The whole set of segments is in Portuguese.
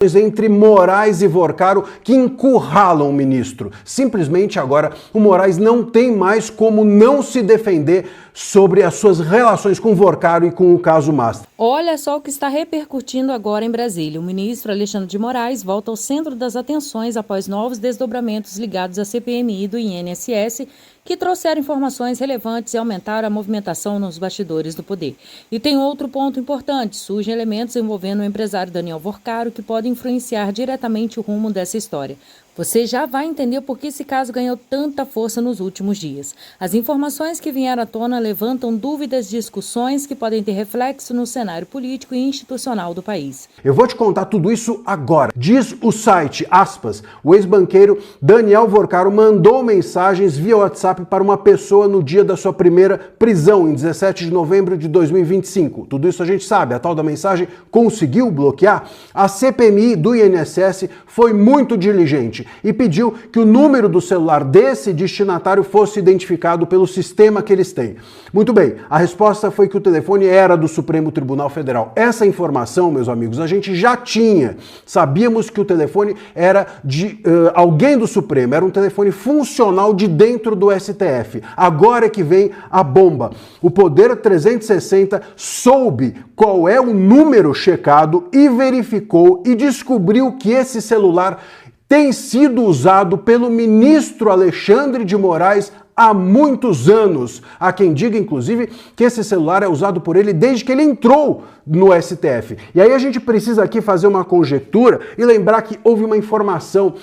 entre Moraes e Vorcaro que encurralam o ministro. Simplesmente agora o Moraes não tem mais como não se defender sobre as suas relações com Vorcaro e com o caso Master. Olha só o que está repercutindo agora em Brasília. O ministro Alexandre de Moraes volta ao centro das atenções após novos desdobramentos ligados à CPMI do INSS, que trouxeram informações relevantes e aumentaram a movimentação nos bastidores do poder. E tem outro ponto importante: surgem elementos envolvendo o empresário Daniel Vorcaro que podem influenciar diretamente o rumo dessa história. Você já vai entender por que esse caso ganhou tanta força nos últimos dias. As informações que vieram à tona levantam dúvidas e discussões que podem ter reflexo no cenário político e institucional do país. Eu vou te contar tudo isso agora. Diz o site, aspas, o ex-banqueiro Daniel Vorcaro mandou mensagens via WhatsApp para uma pessoa no dia da sua primeira prisão, em 17 de novembro de 2025. Tudo isso a gente sabe. A tal da mensagem conseguiu bloquear? A CPMI do INSS foi muito diligente e pediu que o número do celular desse destinatário fosse identificado pelo sistema que eles têm. Muito bem, a resposta foi que o telefone era do Supremo Tribunal Federal. Essa informação, meus amigos, a gente já tinha. Sabíamos que o telefone era de alguém do Supremo, era um telefone funcional de dentro do STF. Agora é que vem a bomba. O Poder 360 soube qual é o número checado e verificou e descobriu que esse celular tem sido usado pelo ministro Alexandre de Moraes há muitos anos. Há quem diga, inclusive, que esse celular é usado por ele desde que ele entrou no STF. E aí a gente precisa aqui fazer uma conjectura e lembrar que houve uma informação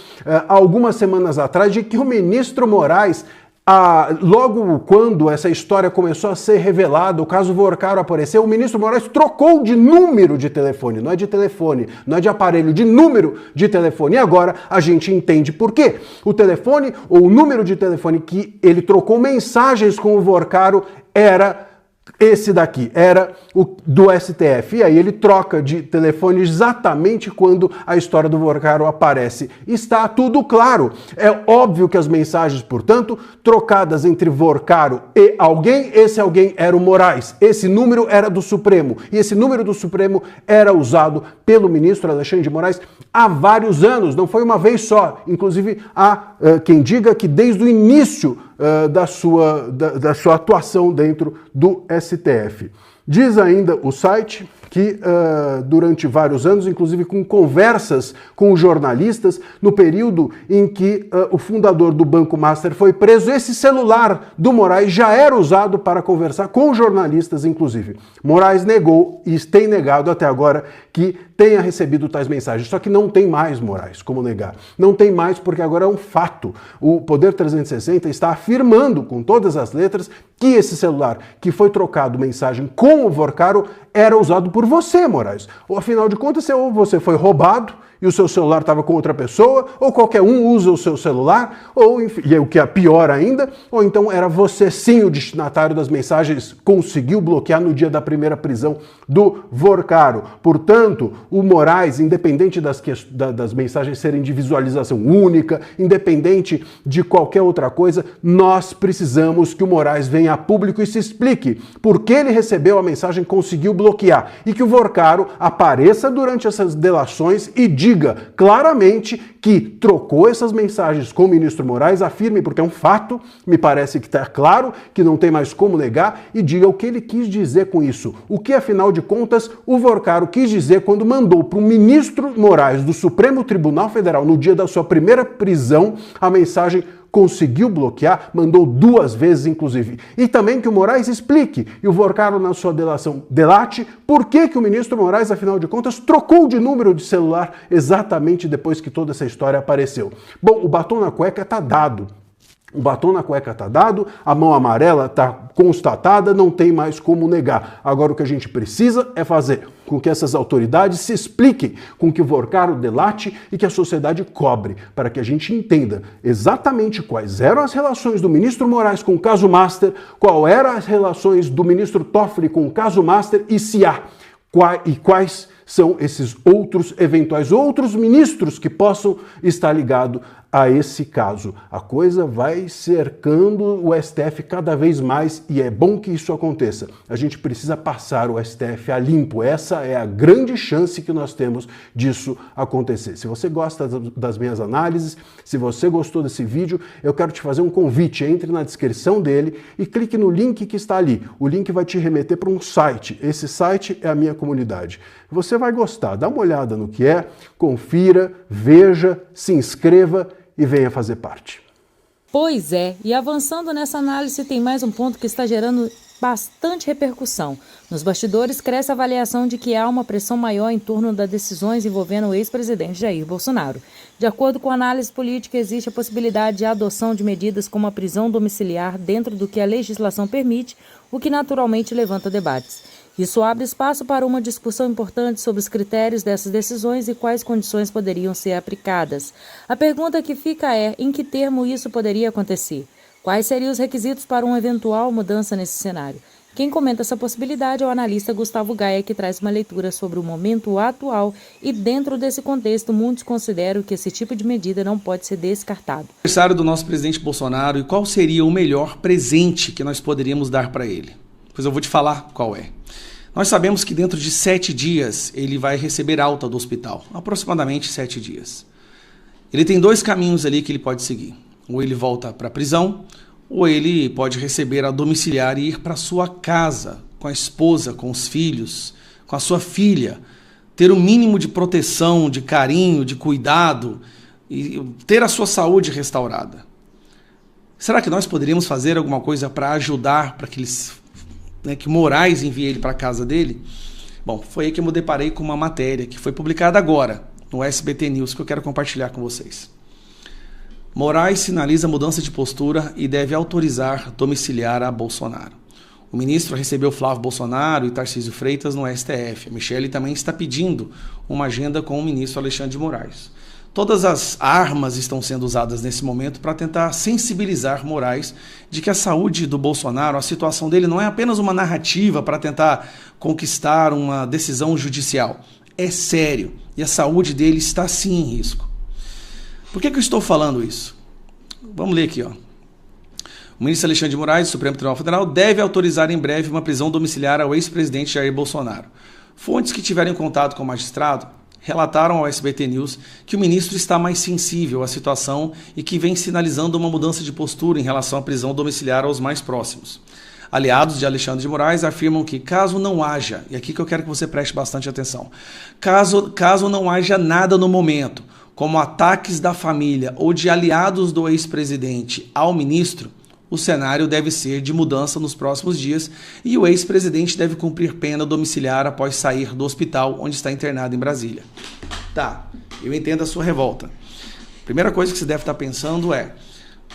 algumas semanas atrás de que o ministro Moraes, logo quando essa história começou a ser revelada, o caso Vorcaro apareceu, o ministro Moraes trocou de número de telefone, não é de telefone, não é de aparelho, de número de telefone. E agora a gente entende por quê. O telefone, ou o número de telefone que ele trocou mensagens com o Vorcaro era esse daqui, era o do STF. E aí ele troca de telefone exatamente quando a história do Vorcaro aparece. Está tudo claro. É óbvio que as mensagens, portanto, trocadas entre Vorcaro e alguém, esse alguém era o Moraes. Esse número era do Supremo. E esse número do Supremo era usado pelo ministro Alexandre de Moraes há vários anos. Não foi uma vez só. Inclusive, há quem diga que desde o início da sua atuação dentro do STF. Diz ainda o site que durante vários anos, inclusive com conversas com jornalistas, no período em que o fundador do Banco Master foi preso, esse celular do Moraes já era usado para conversar com jornalistas, inclusive. Moraes negou e tem negado até agora que tenha recebido tais mensagens. Só que não tem mais, Moraes, como negar. Não tem mais porque agora é um fato. O Poder 360 está afirmando com todas as letras que esse celular que foi trocado mensagem com o Vorcaro era usado por você, Moraes. Ou afinal de contas, ou você foi roubado e o seu celular estava com outra pessoa, ou qualquer um usa o seu celular, ou enfim, e o que é pior ainda, ou então era você sim o destinatário das mensagens, conseguiu bloquear no dia da primeira prisão do Vorcaro. Portanto, o Moraes, independente das mensagens serem de visualização única, independente de qualquer outra coisa, nós precisamos que o Moraes venha a público e se explique por que ele recebeu a mensagem, conseguiu bloquear, e que o Vorcaro apareça durante essas delações e diga claramente que trocou essas mensagens com o ministro Moraes, afirme, porque é um fato, me parece que está claro, que não tem mais como negar, e diga o que ele quis dizer com isso. O que, afinal de contas, o Vorcaro quis dizer quando mandou para o ministro Moraes do Supremo Tribunal Federal, no dia da sua primeira prisão, a mensagem conseguiu bloquear, mandou 2 vezes, inclusive. E também que o Moraes explique, e o Vorcaro, na sua delação, delate por que o ministro Moraes, afinal de contas, trocou de número de celular exatamente depois que toda essa história apareceu. Bom, o batom na cueca está dado. O batom na cueca está dado, a mão amarela está constatada, não tem mais como negar. Agora o que a gente precisa é fazer com que essas autoridades se expliquem, com que o Vorcaro delate e que a sociedade cobre, para que a gente entenda exatamente quais eram as relações do ministro Moraes com o caso Master, qual eram as relações do ministro Toffoli com o caso Master e se há quais são esses outros eventuais outros ministros que possam estar ligados a esse caso. A coisa vai cercando o STF cada vez mais e é bom que isso aconteça. A gente precisa passar o STF a limpo. Essa é a grande chance que nós temos disso acontecer. Se você gosta das minhas análises, se você gostou desse vídeo, eu quero te fazer um convite. Entre na descrição dele e clique no link que está ali. O link vai te remeter para um site. Esse site é a minha comunidade. Você vai gostar. Dá uma olhada no que é, confira, veja, se inscreva e venha fazer parte. Pois é, e avançando nessa análise tem mais um ponto que está gerando bastante repercussão. Nos bastidores cresce a avaliação de que há uma pressão maior em torno das decisões envolvendo o ex-presidente Jair Bolsonaro. De acordo com a análise política, existe a possibilidade de adoção de medidas como a prisão domiciliar dentro do que a legislação permite, o que naturalmente levanta debates. Isso abre espaço para uma discussão importante sobre os critérios dessas decisões e quais condições poderiam ser aplicadas. A pergunta que fica é: em que termo isso poderia acontecer? Quais seriam os requisitos para uma eventual mudança nesse cenário? Quem comenta essa possibilidade é o analista Gustavo Gaia, que traz uma leitura sobre o momento atual e, dentro desse contexto, muitos consideram que esse tipo de medida não pode ser descartado. Aniversário do nosso presidente Bolsonaro, e qual seria o melhor presente que nós poderíamos dar para ele? Pois eu vou te falar qual é. Nós sabemos que dentro de 7 dias ele vai receber alta do hospital, aproximadamente 7 dias. Ele tem 2 caminhos ali que ele pode seguir. Ou ele volta para a prisão, ou ele pode receber a domiciliar e ir para sua casa, com a esposa, com os filhos, com a sua filha, ter o mínimo de proteção, de carinho, de cuidado e ter a sua saúde restaurada. Será que nós poderíamos fazer alguma coisa para ajudar, para que que Moraes envie ele para a casa dele? Bom, foi aí que eu me deparei com uma matéria que foi publicada agora no SBT News, que eu quero compartilhar com vocês. Moraes sinaliza mudança de postura e deve autorizar domiciliar a Bolsonaro. O ministro recebeu Flávio Bolsonaro e Tarcísio Freitas no STF. A Michele também está pedindo uma agenda com o ministro Alexandre de Moraes. Todas as armas estão sendo usadas nesse momento para tentar sensibilizar Moraes de que a saúde do Bolsonaro, a situação dele não é apenas uma narrativa para tentar conquistar uma decisão judicial. É sério e a saúde dele está sim em risco. Por que eu estou falando isso? Vamos ler aqui, ó. O ministro Alexandre de Moraes, do Supremo Tribunal Federal, deve autorizar em breve uma prisão domiciliar ao ex-presidente Jair Bolsonaro. Fontes que tiveram contato com o magistrado relataram ao SBT News que o ministro está mais sensível à situação e que vem sinalizando uma mudança de postura em relação à prisão domiciliar aos mais próximos. Aliados de Alexandre de Moraes afirmam que caso não haja, e aqui que eu quero que você preste bastante atenção, caso não haja nada no momento, como ataques da família ou de aliados do ex-presidente ao ministro, o cenário deve ser de mudança nos próximos dias e o ex-presidente deve cumprir pena domiciliar após sair do hospital onde está internado em Brasília. Tá, eu entendo a sua revolta. Primeira coisa que você deve estar pensando é,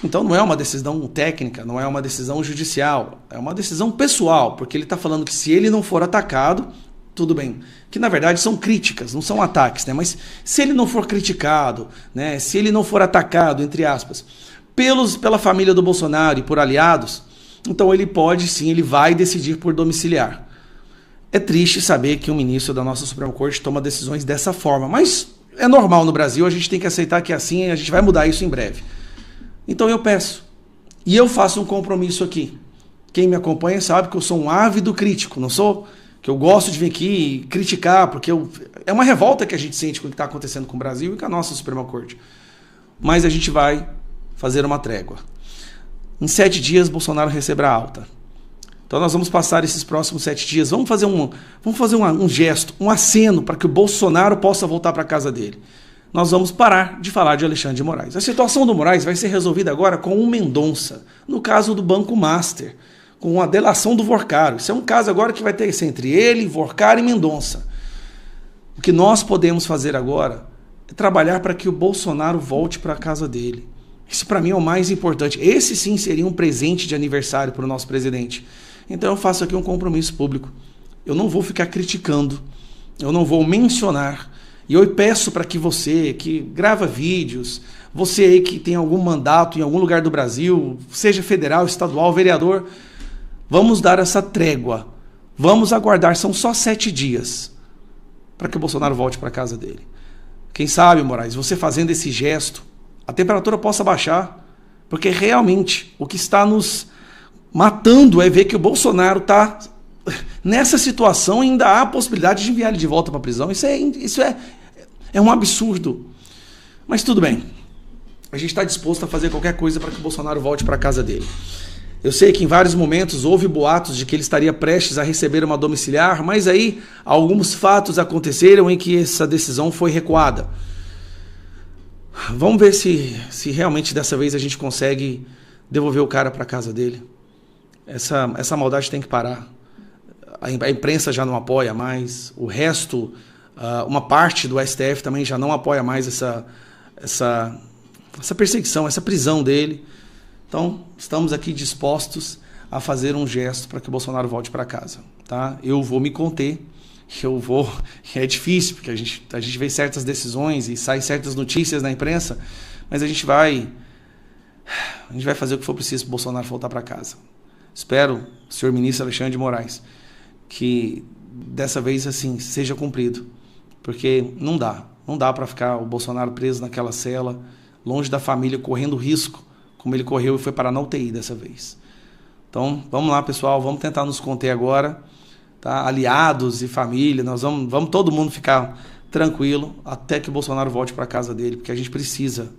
então não é uma decisão técnica, não é uma decisão judicial, é uma decisão pessoal, porque ele está falando que se ele não for atacado, tudo bem, que na verdade são críticas, não são ataques, né? Mas se ele não for criticado, né? Se ele não for atacado, entre aspas, pela família do Bolsonaro e por aliados, então ele pode sim, ele vai decidir por domiciliar. É triste saber que um ministro da nossa Suprema Corte toma decisões dessa forma, mas é normal no Brasil, a gente tem que aceitar que é assim e a gente vai mudar isso em breve. Então eu peço, e eu faço um compromisso aqui. Quem me acompanha sabe que eu sou um ávido crítico, não sou? Que eu gosto de vir aqui e criticar, porque é uma revolta que a gente sente com o que está acontecendo com o Brasil e com a nossa Suprema Corte. Mas a gente vai fazer uma trégua. Em 7 dias, Bolsonaro receberá alta. Então nós vamos passar esses próximos 7 dias, vamos fazer um gesto, um aceno para que o Bolsonaro possa voltar para a casa dele. Nós vamos parar de falar de Alexandre de Moraes. A situação do Moraes vai ser resolvida agora com o Mendonça, no caso do Banco Master, com a delação do Vorcaro. Isso é um caso agora que vai ter que ser entre ele, Vorcaro e Mendonça. O que nós podemos fazer agora é trabalhar para que o Bolsonaro volte para a casa dele. Isso para mim é o mais importante. Esse sim seria um presente de aniversário para o nosso presidente. Então eu faço aqui um compromisso público. Eu não vou ficar criticando, eu não vou mencionar. E eu peço para que você que grava vídeos, você aí que tem algum mandato em algum lugar do Brasil, seja federal, estadual, vereador, vamos dar essa trégua. Vamos aguardar, são só 7 dias para que o Bolsonaro volte para a casa dele. Quem sabe, Moraes, você fazendo esse gesto, a temperatura possa baixar, porque realmente o que está nos matando é ver que o Bolsonaro está nessa situação e ainda há a possibilidade de enviar ele de volta para a prisão. Isso é um absurdo. Mas tudo bem. A gente está disposto a fazer qualquer coisa para que o Bolsonaro volte para a casa dele. Eu sei que em vários momentos houve boatos de que ele estaria prestes a receber uma domiciliar, mas aí alguns fatos aconteceram em que essa decisão foi recuada. Vamos ver se realmente dessa vez a gente consegue devolver o cara para a casa dele. Essa maldade tem que parar. A imprensa já não apoia mais, o resto, uma parte do STF também já não apoia mais essa perseguição, essa prisão dele. Então, estamos aqui dispostos a fazer um gesto para que o Bolsonaro volte para casa. Tá? Eu vou me conter, é difícil, porque a gente vê certas decisões e sai certas notícias na imprensa, mas a gente vai fazer o que for preciso para o Bolsonaro voltar para casa. Espero, senhor ministro Alexandre de Moraes, que dessa vez assim seja cumprido, porque não dá para ficar o Bolsonaro preso naquela cela, longe da família, correndo risco, como ele correu e foi parar na UTI dessa vez. Então, vamos lá, pessoal, vamos tentar nos conter agora, tá? Aliados e família, nós vamos todo mundo ficar tranquilo até que o Bolsonaro volte para casa dele, porque a gente precisa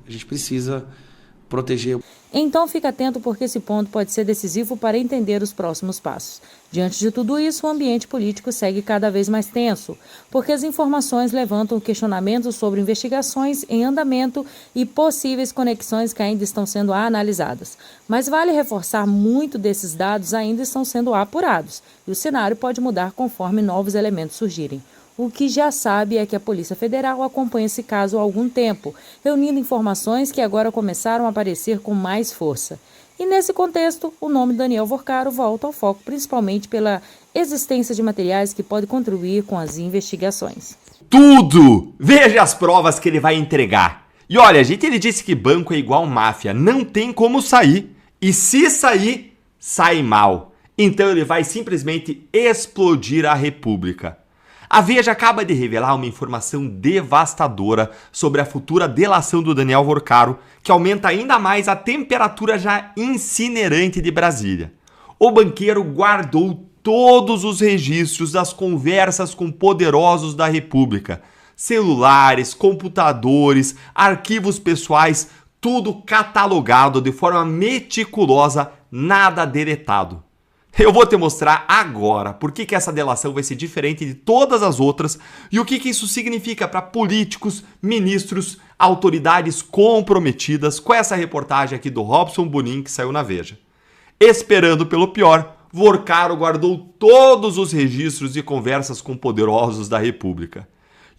proteger. Então fique atento, porque esse ponto pode ser decisivo para entender os próximos passos. Diante de tudo isso, o ambiente político segue cada vez mais tenso, porque as informações levantam questionamentos sobre investigações em andamento e possíveis conexões que ainda estão sendo analisadas. Mas vale reforçar, muito desses dados ainda estão sendo apurados, e o cenário pode mudar conforme novos elementos surgirem. O que já sabe é que a Polícia Federal acompanha esse caso há algum tempo, reunindo informações que agora começaram a aparecer com mais força. E nesse contexto, o nome Daniel Vorcaro volta ao foco, principalmente pela existência de materiais que podem contribuir com as investigações. Tudo! Veja as provas que ele vai entregar. E olha, gente, ele disse que banco é igual máfia, não tem como sair. E se sair, sai mal. Então ele vai simplesmente explodir a República. A Veja acaba de revelar uma informação devastadora sobre a futura delação do Daniel Vorcaro, que aumenta ainda mais a temperatura já incinerante de Brasília. O banqueiro guardou todos os registros das conversas com poderosos da República. Celulares, computadores, arquivos pessoais, tudo catalogado de forma meticulosa, nada deletado. Eu vou te mostrar agora por que essa delação vai ser diferente de todas as outras e o que isso significa para políticos, ministros, autoridades comprometidas com essa reportagem aqui do Robson Bonin que saiu na Veja. Esperando pelo pior, Vorcaro guardou todos os registros de conversas com poderosos da República.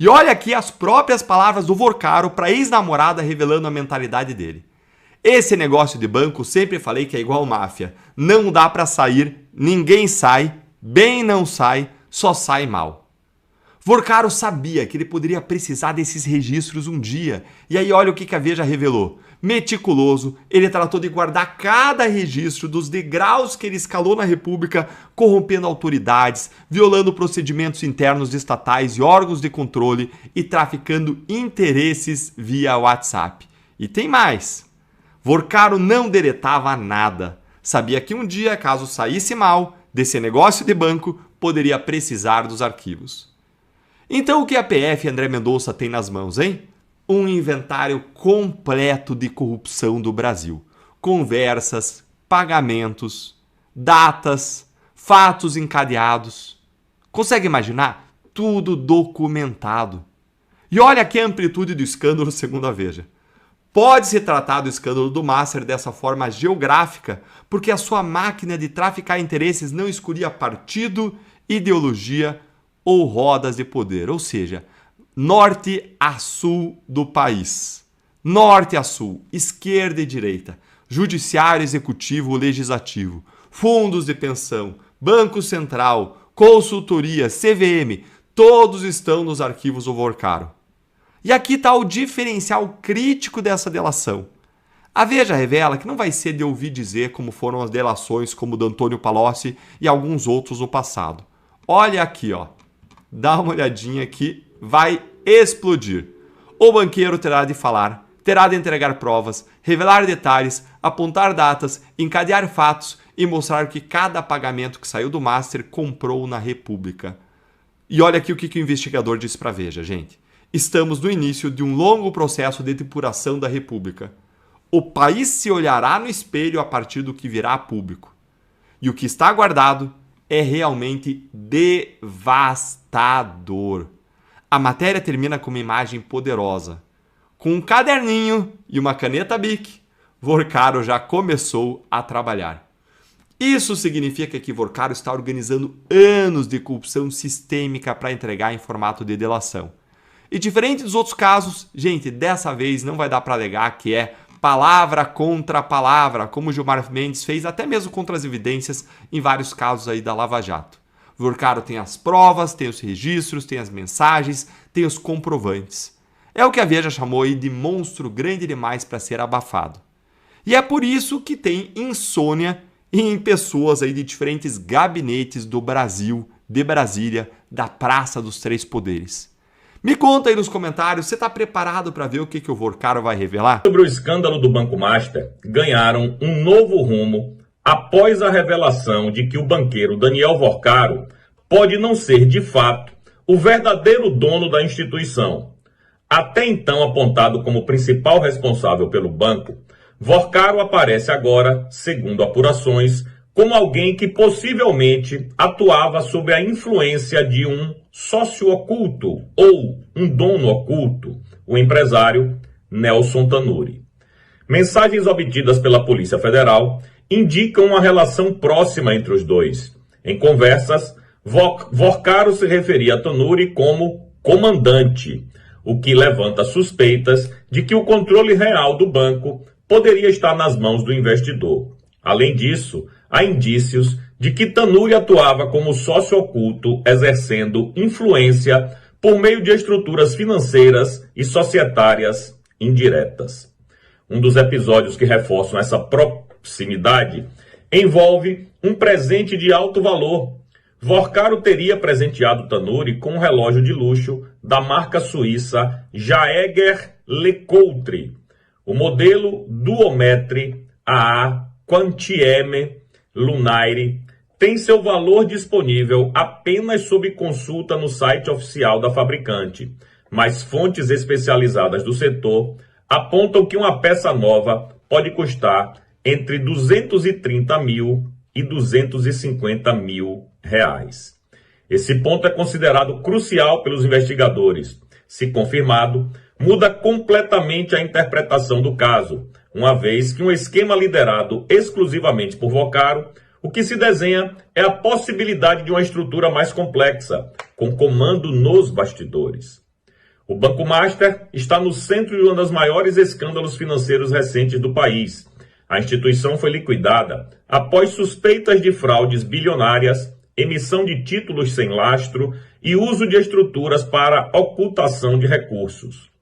E olha aqui as próprias palavras do Vorcaro para a ex-namorada revelando a mentalidade dele. Esse negócio de banco sempre falei que é igual máfia. Não dá para sair, ninguém sai, bem não sai, só sai mal. Vorcaro sabia que ele poderia precisar desses registros um dia. E aí olha o que a Veja revelou. Meticuloso, ele tratou de guardar cada registro dos degraus que ele escalou na República, corrompendo autoridades, violando procedimentos internos de estatais e órgãos de controle e traficando interesses via WhatsApp. E tem mais. Vorcaro não deletava nada. Sabia que um dia, caso saísse mal desse negócio de banco, poderia precisar dos arquivos. Então o que a PF e André Mendonça tem nas mãos, hein? Um inventário completo de corrupção do Brasil. Conversas, pagamentos, datas, fatos encadeados. Consegue imaginar? Tudo documentado. E olha aqui a amplitude do escândalo segundo a Veja. Pode-se tratar do escândalo do Master dessa forma geográfica, porque a sua máquina de traficar interesses não escolhia partido, ideologia ou rodas de poder, ou seja, norte a sul do país. Norte a sul, esquerda e direita, judiciário, executivo, legislativo, fundos de pensão, Banco Central, consultoria, CVM, todos estão nos arquivos do Vorcaro. E aqui está o diferencial crítico dessa delação. A Veja revela que não vai ser de ouvir dizer como foram as delações como do Antônio Palocci e alguns outros no passado. Olha aqui, ó. Dá uma olhadinha aqui, vai explodir. O banqueiro terá de falar terá de entregar provas, revelar detalhes, apontar datas, encadear fatos e mostrar que cada pagamento que saiu do Master comprou na República. E olha aqui o que o investigador disse para a Veja, gente. Estamos no início de um longo processo de depuração da República. O país se olhará no espelho a partir do que virá a público. E o que está guardado é realmente devastador. A matéria termina com uma imagem poderosa. Com um caderninho e uma caneta Bic, Vorcaro já começou a trabalhar. Isso significa que Vorcaro está organizando anos de corrupção sistêmica para entregar em formato de delação. E diferente dos outros casos, gente, dessa vez não vai dar para alegar que é palavra contra palavra, como Gilmar Mendes fez até mesmo contra as evidências em vários casos aí da Lava Jato. Vorcaro tem as provas, tem os registros, tem as mensagens, tem os comprovantes. É o que a Veja chamou aí de monstro grande demais para ser abafado. E é por isso que tem insônia em pessoas aí de diferentes gabinetes do Brasil, de Brasília, da Praça dos Três Poderes. Me conta aí nos comentários, você está preparado para ver o que o Vorcaro vai revelar? Sobre o escândalo do Banco Master, ganharam um novo rumo após a revelação de que o banqueiro Daniel Vorcaro pode não ser, de fato, o verdadeiro dono da instituição. Até então apontado como principal responsável pelo banco, Vorcaro aparece agora, segundo apurações, como alguém que possivelmente atuava sob a influência de um sócio oculto ou um dono oculto, o empresário Nelson Tanuri. Mensagens obtidas pela Polícia Federal indicam uma relação próxima entre os dois. Em conversas, Vorcaro se referia a Tanuri como comandante, o que levanta suspeitas de que o controle real do banco poderia estar nas mãos do investidor. Além disso, há indícios de que Tanuri atuava como sócio oculto, exercendo influência por meio de estruturas financeiras e societárias indiretas. Um dos episódios que reforçam essa proximidade envolve um presente de alto valor. Vorcaro teria presenteado Tanuri com um relógio de luxo da marca suíça Jaeger LeCoultre, o modelo Duometre AA Quantieme Lunaire tem seu valor disponível apenas sob consulta no site oficial da fabricante, mas fontes especializadas do setor apontam que uma peça nova pode custar entre 230 mil e 250 mil reais. Esse ponto é considerado crucial pelos investigadores. Se confirmado, muda completamente a interpretação do caso, uma vez que um esquema liderado exclusivamente por Vorcaro, o que se desenha é a possibilidade de uma estrutura mais complexa, com comando nos bastidores. O Banco Master está no centro de um dos maiores escândalos financeiros recentes do país. A instituição foi liquidada após suspeitas de fraudes bilionárias, emissão de títulos sem lastro e uso de estruturas para ocultação de recursos.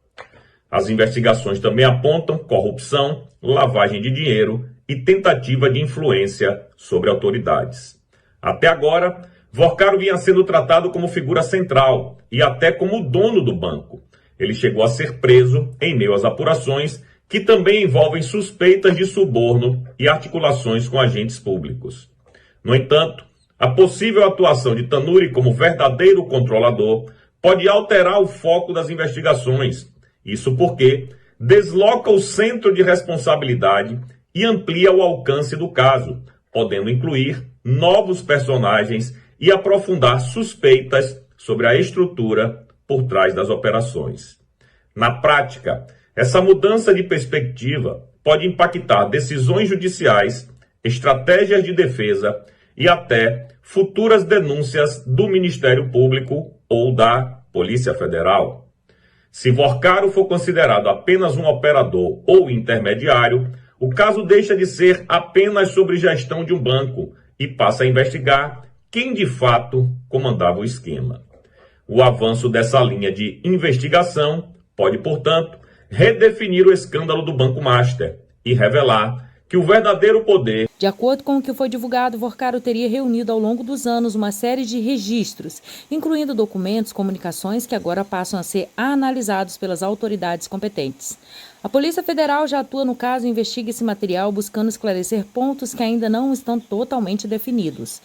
As investigações também apontam corrupção, lavagem de dinheiro e tentativa de influência sobre autoridades. Até agora, Vorcaro vinha sendo tratado como figura central e até como dono do banco. Ele chegou a ser preso em meio às apurações que também envolvem suspeitas de suborno e articulações com agentes públicos. No entanto, a possível atuação de Tanuri como verdadeiro controlador pode alterar o foco das investigações. Isso porque desloca o centro de responsabilidade e amplia o alcance do caso, podendo incluir novos personagens e aprofundar suspeitas sobre a estrutura por trás das operações. Na prática, essa mudança de perspectiva pode impactar decisões judiciais, estratégias de defesa e até futuras denúncias do Ministério Público ou da Polícia Federal. Se Vorcaro for considerado apenas um operador ou intermediário, o caso deixa de ser apenas sobre gestão de um banco e passa a investigar quem de fato comandava o esquema. O avanço dessa linha de investigação pode, portanto, redefinir o escândalo do Banco Master e revelar que o verdadeiro poder... De acordo com o que foi divulgado, Vorcaro teria reunido ao longo dos anos uma série de registros, incluindo documentos, comunicações que agora passam a ser analisados pelas autoridades competentes. A Polícia Federal já atua no caso e investiga esse material, buscando esclarecer pontos que ainda não estão totalmente definidos.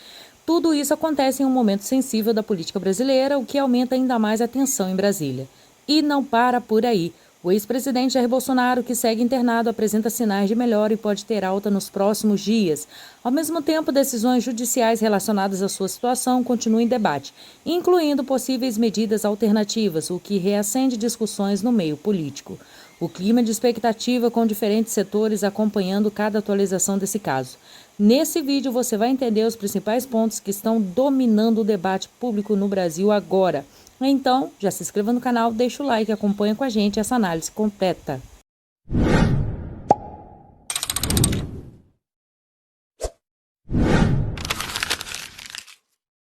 Tudo isso acontece em um momento sensível da política brasileira, o que aumenta ainda mais a tensão em Brasília. E não para por aí. O ex-presidente Jair Bolsonaro, que segue internado, apresenta sinais de melhora e pode ter alta nos próximos dias. Ao mesmo tempo, decisões judiciais relacionadas à sua situação continuam em debate, incluindo possíveis medidas alternativas, o que reacende discussões no meio político. O clima de expectativa com diferentes setores acompanhando cada atualização desse caso. Nesse vídeo você vai entender os principais pontos que estão dominando o debate público no Brasil agora. Então, já se inscreva no canal, deixa o like e acompanha com a gente essa análise completa.